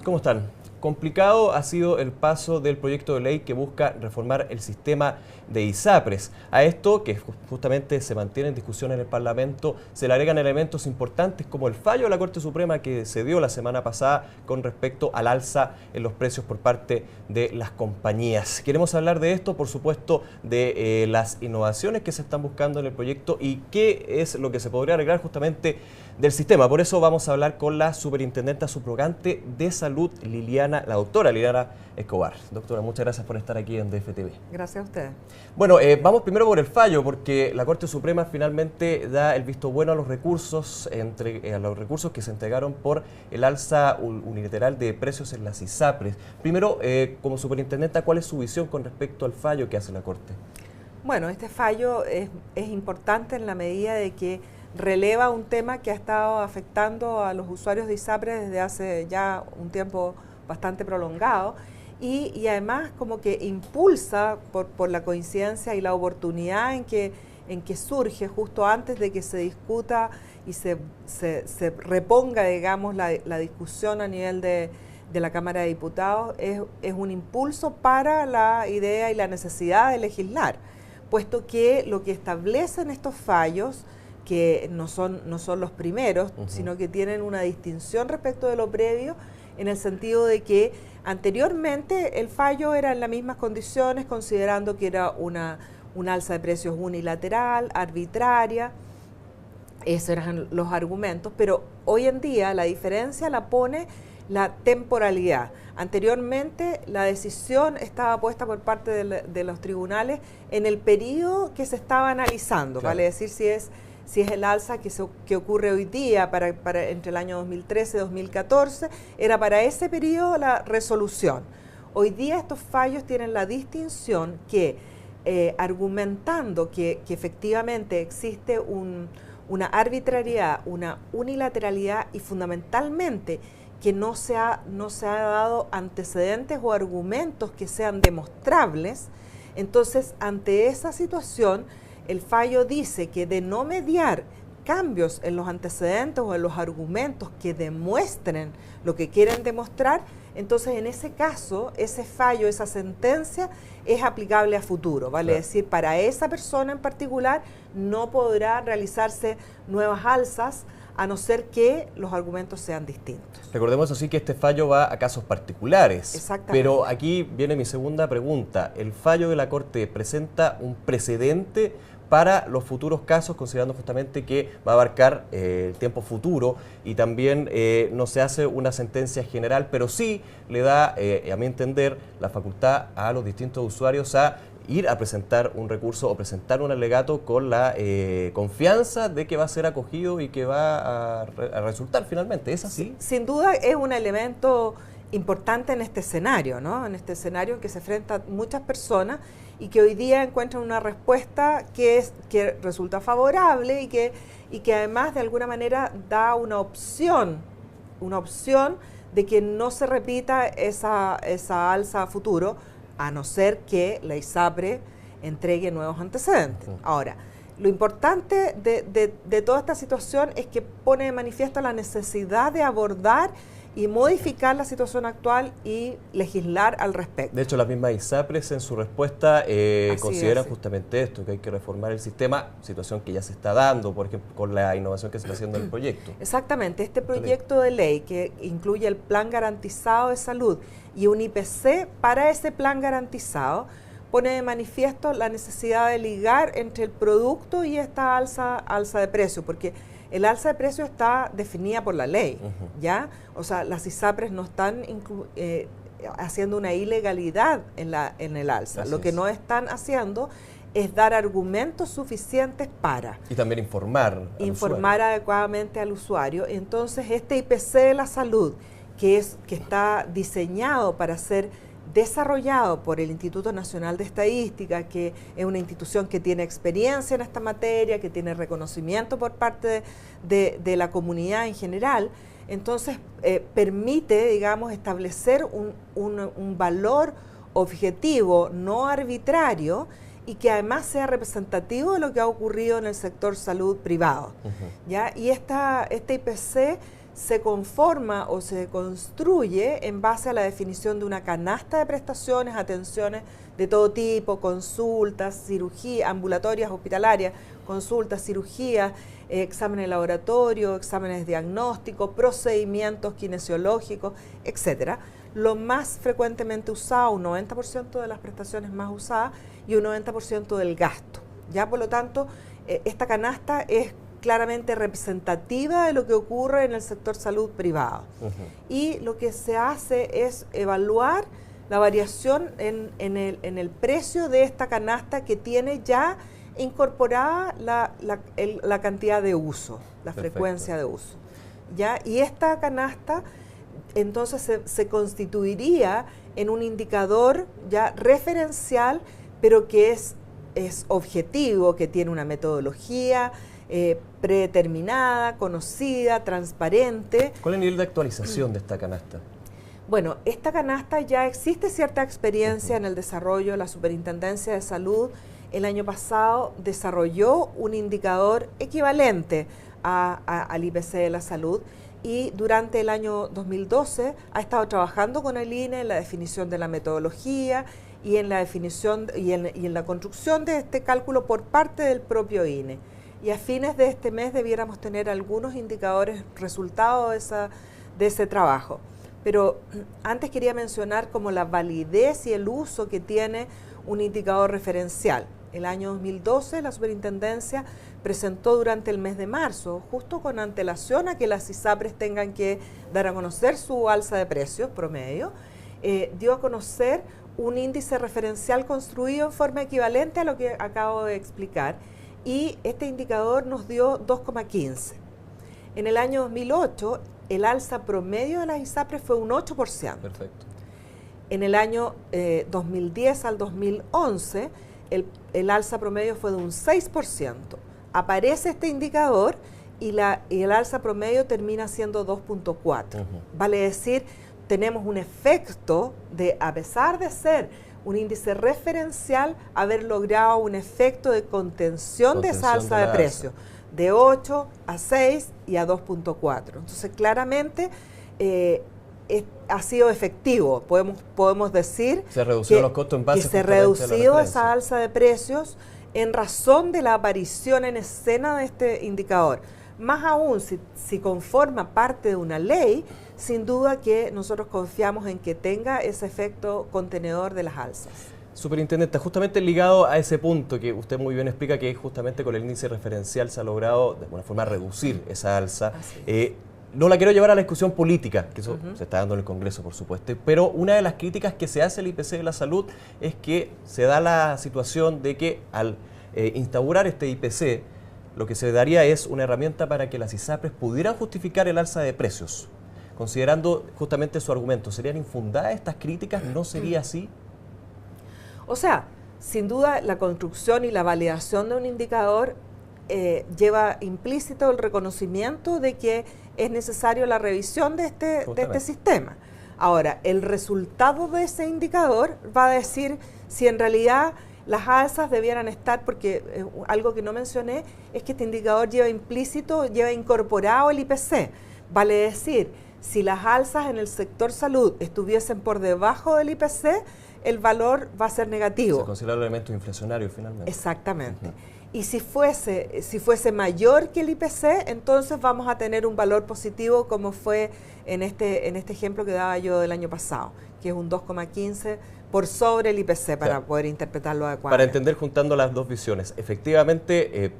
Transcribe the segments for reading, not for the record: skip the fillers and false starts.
¿Cómo están? Complicado ha sido el paso del proyecto de ley que busca reformar el sistema de ISAPRES. A esto, que justamente se mantiene en discusión en el Parlamento, se le agregan elementos importantes como el fallo de la Corte Suprema que se dio la semana pasada con respecto al alza en los precios por parte de las compañías. Queremos hablar de esto, por supuesto, de las innovaciones que se están buscando en el proyecto y qué es lo que se podría arreglar justamente del sistema. Por eso vamos a hablar con la superintendenta subrogante de salud, la doctora Liliana Escobar. Doctora, muchas gracias por estar aquí en DFTV. Gracias a ustedes. Bueno, vamos primero por el fallo, porque la Corte Suprema finalmente da el visto bueno a los recursos, que se entregaron por el alza unilateral de precios en las ISAPRES. Primero, como superintendenta, ¿cuál es su visión con respecto al fallo que hace la Corte? Bueno, este fallo es importante en la medida de que releva un tema que ha estado afectando a los usuarios de ISAPRES desde hace ya un tiempo bastante prolongado y además como que impulsa por la coincidencia y la oportunidad en que surge justo antes de que se discuta y se reponga, digamos, la discusión a nivel de la Cámara de Diputados, es un impulso para la idea y la necesidad de legislar, puesto que lo que establecen estos fallos, que no son los primeros, sino que tienen una distinción respecto de lo previo, en el sentido de que anteriormente el fallo era en las mismas condiciones, considerando que era una alza de precios unilateral, arbitraria. Esos eran los argumentos, pero hoy en día la diferencia la pone la temporalidad. Anteriormente la decisión estaba puesta por parte de los tribunales en el periodo que se estaba analizando, claro. Vale decir, si es el alza que ocurre hoy día entre el año 2013 y 2014, era para ese periodo la resolución. Hoy día estos fallos tienen la distinción que argumentando que efectivamente existe una arbitrariedad, una unilateralidad y fundamentalmente que no se ha dado antecedentes o argumentos que sean demostrables, entonces ante esa situación el fallo dice que de no mediar cambios en los antecedentes o en los argumentos que demuestren lo que quieren demostrar, entonces en ese caso, ese fallo, esa sentencia es aplicable a futuro, ¿vale? Claro. Es decir, para esa persona en particular no podrá realizarse nuevas alzas a no ser que los argumentos sean distintos. Recordemos así que este fallo va a casos particulares. Exactamente. Pero aquí viene mi segunda pregunta. ¿El fallo de la Corte presenta un precedente para los futuros casos, considerando justamente que va a abarcar el tiempo futuro y también no se hace una sentencia general, pero sí le da, a mi entender, la facultad a los distintos usuarios a ir a presentar un recurso o presentar un alegato con la confianza de que va a ser acogido y que va a resultar finalmente? ¿Es así? Sin duda es un elemento importante en este escenario, ¿no? En este escenario en que se enfrentan muchas personas y que hoy día encuentran una respuesta que resulta favorable y que además de alguna manera da una opción de que no se repita esa alza a futuro, a no ser que la ISAPRE entregue nuevos antecedentes. Ahora, lo importante de toda esta situación es que pone de manifiesto la necesidad de abordar y modificar la situación actual y legislar al respecto. De hecho, las mismas ISAPRES en su respuesta consideran justamente esto, que hay que reformar el sistema, situación que ya se está dando, por ejemplo, con la innovación que se está haciendo en el proyecto. Exactamente, este proyecto de ley que incluye el Plan Garantizado de Salud y un IPC para ese plan garantizado, pone de manifiesto la necesidad de ligar entre el producto y esta alza de precio, porque el alza de precio está definida por la ley, ¿ya? O sea, las ISAPRES no están haciendo una ilegalidad en el alza. Así Lo que no están haciendo es dar argumentos suficientes para... Y también informar adecuadamente al usuario. Entonces, este IPC de la salud, que está diseñado para ser desarrollado por el Instituto Nacional de Estadística, que es una institución que tiene experiencia en esta materia, que tiene reconocimiento por parte de la comunidad en general, entonces permite, digamos, establecer un valor objetivo, no arbitrario, y que además sea representativo de lo que ha ocurrido en el sector salud privado. ¿Ya? Y este IPC se conforma o se construye en base a la definición de una canasta de prestaciones, atenciones de todo tipo, consultas, cirugías, ambulatorias, hospitalarias, consultas, cirugías, exámenes de laboratorio, exámenes diagnósticos, procedimientos kinesiológicos, etcétera. Lo más frecuentemente usado, un 90% de las prestaciones más usadas y un 90% del gasto. Ya, por lo tanto, esta canasta es claramente representativa de lo que ocurre en el sector salud privado. Y lo que se hace es evaluar la variación en el precio de esta canasta que tiene ya incorporada la cantidad de uso, la frecuencia de uso. ¿Ya? Y esta canasta entonces se constituiría en un indicador ya referencial, pero que es objetivo, que tiene una metodología predeterminada, conocida, transparente. ¿Cuál es el nivel de actualización de esta canasta? Bueno, esta canasta ya existe cierta experiencia en el desarrollo. La Superintendencia de Salud el año pasado desarrolló un indicador equivalente al IPC de la salud, y durante el año 2012 ha estado trabajando con el INE en la definición de la metodología y en la definición y en la construcción de este cálculo por parte del propio INE. Y a fines de este mes debiéramos tener algunos indicadores resultados de ese trabajo. Pero antes quería mencionar como la validez y el uso que tiene un indicador referencial. El año 2012 la Superintendencia presentó durante el mes de marzo, justo con antelación a que las ISAPRES tengan que dar a conocer su alza de precios promedio, dio a conocer un índice referencial construido en forma equivalente a lo que acabo de explicar, y este indicador nos dio 2,15. En el año 2008, el alza promedio de las ISAPRES fue un 8%. Perfecto. En el año 2010 al 2011, el alza promedio fue de un 6%. Aparece este indicador y el alza promedio termina siendo 2,4. Vale decir, tenemos un efecto de, a pesar de ser un índice referencial, haber logrado un efecto de contención de esa alza de precios, de 8 a 6 y a 2,4. Entonces, claramente ha sido efectivo. Podemos decir se reducieron los costos en base que se ha reducido esa alza de precios en razón de la aparición en escena de este indicador. Más aún, si conforma parte de una ley, sin duda que nosotros confiamos en que tenga ese efecto contenedor de las alzas. Superintendente, justamente ligado a ese punto que usted muy bien explica, que justamente con el índice referencial se ha logrado de alguna forma reducir esa alza. No la quiero llevar a la discusión política, que eso se está dando en el Congreso, por supuesto, pero una de las críticas que se hace al IPC de la salud es que se da la situación de que al instaurar este IPC, lo que se daría es una herramienta para que las ISAPRES pudieran justificar el alza de precios. Considerando justamente su argumento, ¿serían infundadas estas críticas? ¿No sería así? O sea, sin duda la construcción y la validación de un indicador lleva implícito el reconocimiento de que es necesario la revisión de este sistema. Ahora, el resultado de ese indicador va a decir si en realidad las alzas debieran estar, porque algo que no mencioné es que este indicador lleva implícito, lleva incorporado el IPC. Vale decir, si las alzas en el sector salud estuviesen por debajo del IPC, el valor va a ser negativo. Se considera el elemento inflacionario finalmente. Exactamente. Y si fuese mayor que el IPC, entonces vamos a tener un valor positivo, como fue en este ejemplo que daba yo del año pasado, que es un 2,15 por sobre el IPC, para poder interpretarlo adecuadamente. Para entender, juntando las dos visiones, efectivamente,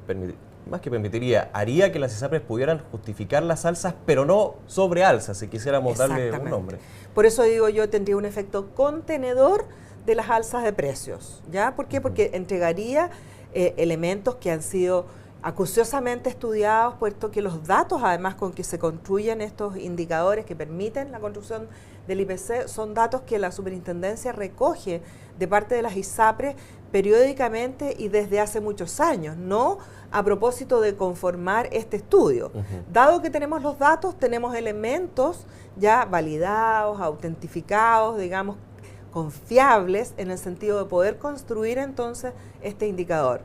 más que permitiría, haría que las ISAPRES pudieran justificar las alzas, pero no sobre alzas, si quisiéramos darle un nombre. Por eso digo yo, tendría un efecto contenedor de las alzas de precios. ¿Ya? ¿Por qué? Porque entregaría elementos que han sido acuciosamente estudiados, puesto que los datos, además, con que se construyen estos indicadores que permiten la construcción del IPC, son datos que la Superintendencia recoge de parte de las ISAPRES periódicamente y desde hace muchos años, no a propósito de conformar este estudio. Dado que tenemos los datos, tenemos elementos ya validados, autentificados, digamos, confiables en el sentido de poder construir entonces este indicador.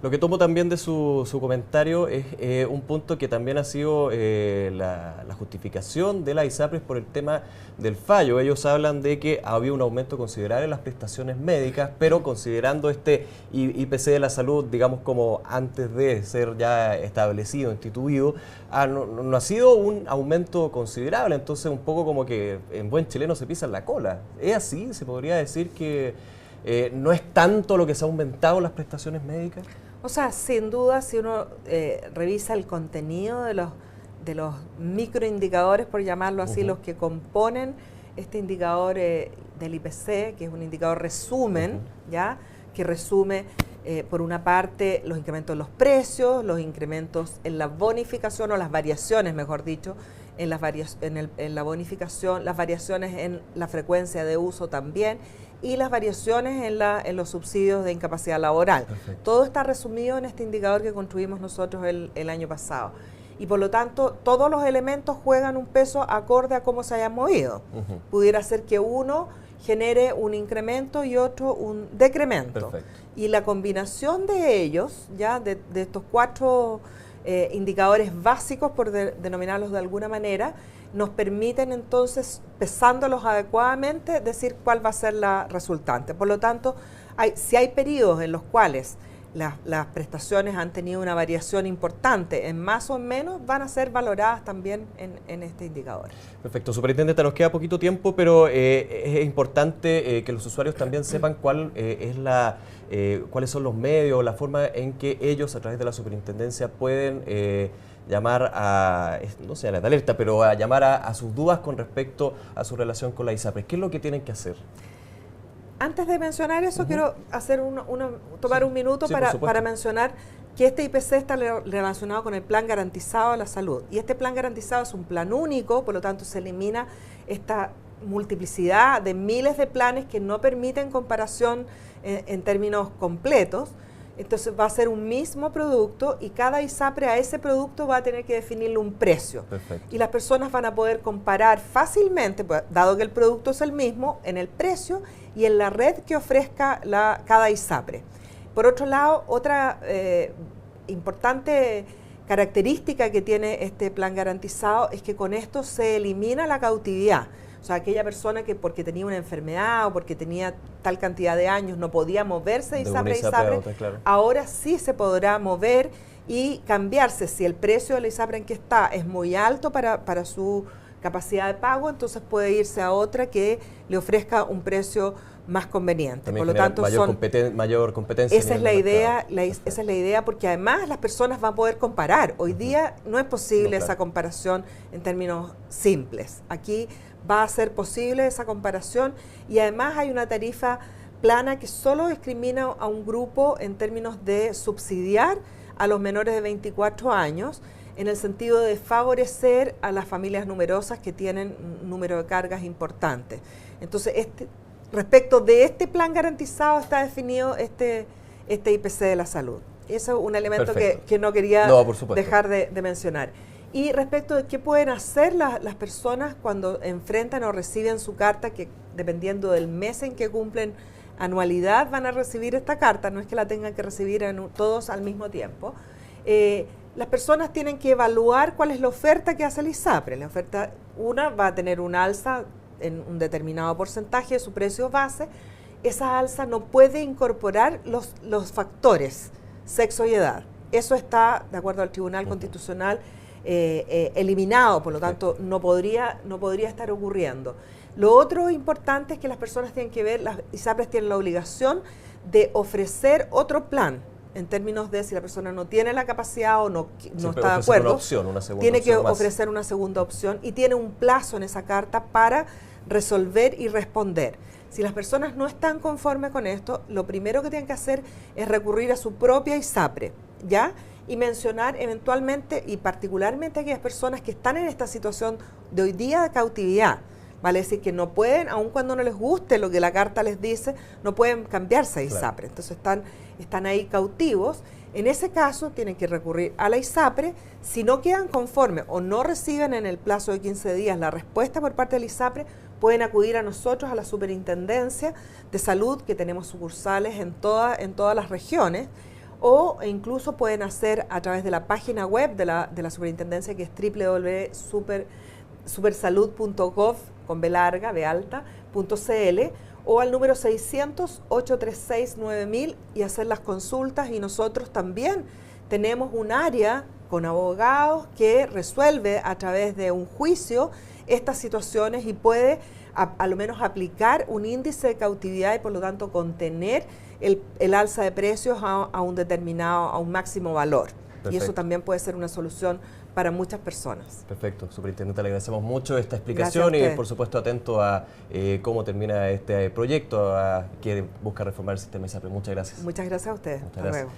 Lo que tomo también de su comentario es un punto que también ha sido la justificación de la ISAPRES por el tema del fallo. Ellos hablan de que había un aumento considerable en las prestaciones médicas, pero considerando este IPC de la salud, digamos como antes de ser ya establecido, instituido, no ha sido un aumento considerable. Entonces un poco como que en buen chileno se pisa en la cola. ¿Es así? ¿Se podría decir que no es tanto lo que se ha aumentado las prestaciones médicas? O sea, sin duda, si uno revisa el contenido de los microindicadores, por llamarlo así, los que componen este indicador del IPC, que es un indicador resumen, ¿ya? Que resume, por una parte, los incrementos en los precios, los incrementos en la bonificación, o las variaciones, mejor dicho, en la bonificación, las variaciones en la frecuencia de uso también, y las variaciones en los subsidios de incapacidad laboral. Perfecto. Todo está resumido en este indicador que construimos nosotros el año pasado. Y por lo tanto, todos los elementos juegan un peso acorde a cómo se hayan movido. Pudiera ser que uno genere un incremento y otro un decremento. Perfecto. Y la combinación de ellos, ya de estos cuatro indicadores básicos, por denominarlos de alguna manera, nos permiten entonces, pesándolos adecuadamente, decir cuál va a ser la resultante. Por lo tanto, si hay periodos en los cuales las prestaciones han tenido una variación importante, en más o menos, van a ser valoradas también en este indicador. Perfecto. Superintendente, nos queda poquito tiempo, pero es importante que los usuarios también sepan cuáles son los medios, la forma en que ellos, a través de la superintendencia, pueden llamar no sé, a la alerta, pero a llamar a sus dudas con respecto a su relación con la ISAPRES. ¿Qué es lo que tienen que hacer? Antes de mencionar eso, quiero hacer tomar un minuto para mencionar que este IPC está relacionado con el Plan Garantizado de la Salud. Y este Plan Garantizado es un plan único, por lo tanto se elimina esta multiplicidad de miles de planes que no permiten comparación en términos completos. Entonces va a ser un mismo producto y cada ISAPRE a ese producto va a tener que definirle un precio. Perfecto. Y las personas van a poder comparar fácilmente, dado que el producto es el mismo, en el precio y en la red que ofrezca cada ISAPRE. Por otro lado, otra importante característica que tiene este plan garantizado es que con esto se elimina la cautividad. O sea, aquella persona que porque tenía una enfermedad o porque tenía tal cantidad de años no podía moverse de ISAPRE a ISAPRE, claro. Ahora sí se podrá mover y cambiarse. Si el precio de la ISAPRE en que está es muy alto para su capacidad de pago, entonces puede irse a otra que le ofrezca un precio más conveniente. También por lo tanto, mayor competencia. Esa es la idea, porque además las personas van a poder comparar. Hoy día no es posible esa comparación en términos simples. Aquí va a ser posible esa comparación y además hay una tarifa plana que solo discrimina a un grupo en términos de subsidiar a los menores de 24 años en el sentido de favorecer a las familias numerosas que tienen un número de cargas importante. Entonces, respecto de este plan garantizado está definido este IPC de la salud. Eso es un elemento que no quería dejar de mencionar. Y respecto de qué pueden hacer las personas cuando enfrentan o reciben su carta, que dependiendo del mes en que cumplen anualidad van a recibir esta carta, no es que la tengan que recibir todos al mismo tiempo. Las personas tienen que evaluar cuál es la oferta que hace el ISAPRE. La oferta, va a tener un alza en un determinado porcentaje de su precio base. Esa alza no puede incorporar los factores sexo y edad. Eso está, de acuerdo al Tribunal Constitucional, eliminado, por lo tanto no podría estar ocurriendo. Lo otro importante es que las personas tienen que ver, las ISAPRES tienen la obligación de ofrecer otro plan, en términos de si la persona no tiene la capacidad o no está de acuerdo, tiene que ofrecer una segunda opción y tiene un plazo en esa carta para resolver y responder. Si las personas no están conformes con esto, lo primero que tienen que hacer es recurrir a su propia ISAPRE, ¿ya? Y mencionar eventualmente y particularmente a aquellas personas que están en esta situación de hoy día de cautividad, vale decir que no pueden, aun cuando no les guste lo que la carta les dice, no pueden cambiarse a ISAPRE, entonces están ahí cautivos. En ese caso tienen que recurrir a la ISAPRE. Si no quedan conformes o no reciben en el plazo de 15 días la respuesta por parte del ISAPRE, pueden acudir a nosotros, a la Superintendencia de Salud, que tenemos sucursales en todas las regiones, o incluso pueden hacer a través de la página web de la Superintendencia, que es www.supersalud.gov, con B larga, B alta, .cl, o al número 600-836-9000 y hacer las consultas. Y nosotros también tenemos un área con abogados que resuelve a través de un juicio estas situaciones y puede a lo menos aplicar un índice de cautividad y por lo tanto contener el alza de precios a un máximo valor. Perfecto. Y eso también puede ser una solución para muchas personas. Perfecto, Superintendente, le agradecemos mucho esta explicación y por supuesto atento a cómo termina este proyecto que busca reformar el sistema ISAPRES. Muchas gracias. Muchas gracias a ustedes. Muchas gracias.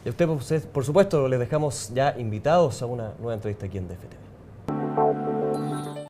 Y a usted, por supuesto, les dejamos ya invitados a una nueva entrevista aquí en DF TV.